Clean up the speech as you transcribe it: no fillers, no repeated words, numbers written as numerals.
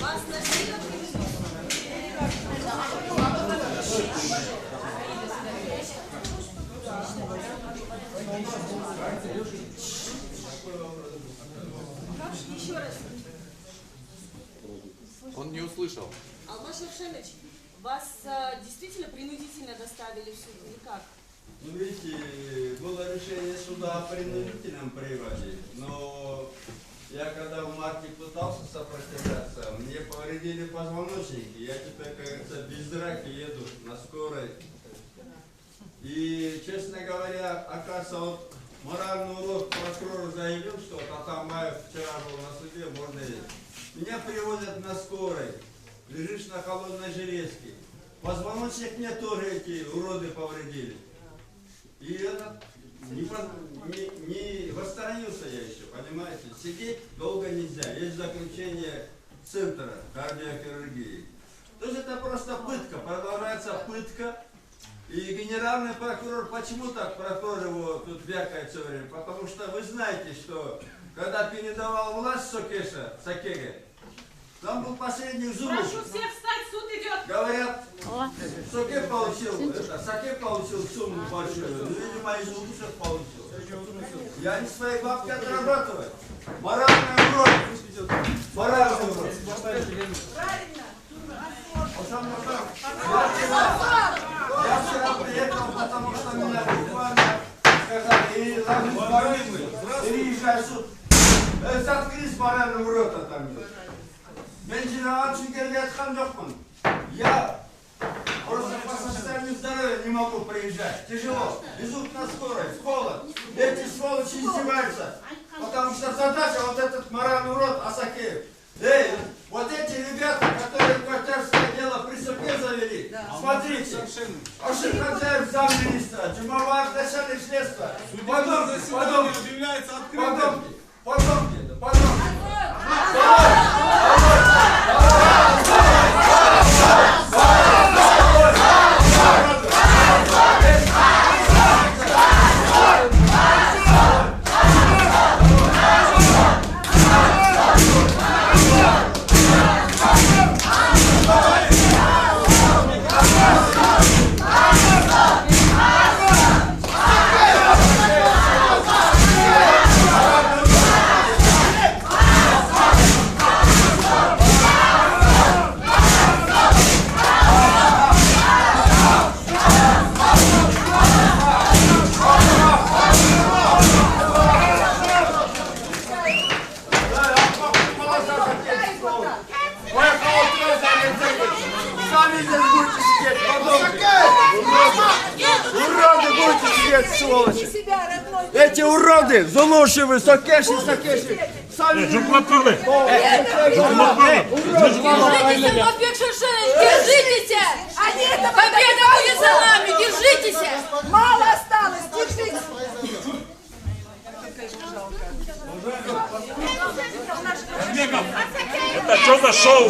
Вас нашли? Еще раз. Он не услышал. Алмаз Шершенович, вас действительно принудительно доставили в суд? Никак? Ну, видите, было решение суда о принудительном приводе, но я когда в марте пытался сопротивляться, мне повредили позвоночник, и я теперь, как говорится, без драки еду на скорой. И, честно говоря, оказывается, вот моральный урок прокурор заявил, что Атамбаев вчера был на суде, можно ехать. Меня привозят на скорой, лежишь на холодной железке. Позвоночник мне тоже эти уроды повредили. И это не восстановился я еще, понимаете? Сидеть долго нельзя. Есть заключение центра кардиохирургии. То есть это просто пытка, продолжается пытка. И генеральный прокурор, почему так прокурор его тут вякает все время? Потому что вы знаете, что когда передавал власть Сакеге, там был посредник Зубов. Прошу всех встать, суд идет. Говорят, Саке получил сумму большую, ну, видимо, из Зубов получил. Я не своей бабки отрабатываю. Моральный урок. Моральный урок. Правильно. Я вчера приехал, потому что меня буквально сказали, или ложись в или езжай в суд. Заткнись, моральный урок там. Ben Cinavan çünkü yatkan yokmun. Я просто по состоянию здоровья не могу приезжать. Тяжело. Везут на скорой, в холод. Эти сволочи издеваются. Потому что задача вот этот моральный урод Асакеев. Эй, вот эти ребята, которые квартирское дело при суде завели, смотрите. Ашир Хадзаев, замминистра, Джумавар, начальник следствия. Потомки. Эти уроды, Зулушевы, Сакеши, сами Жуклапылы! Алмазбек Шершенович, держитесь! Победа будет за нами, держитесь! Мало осталось, держитесь! Это что за шоу?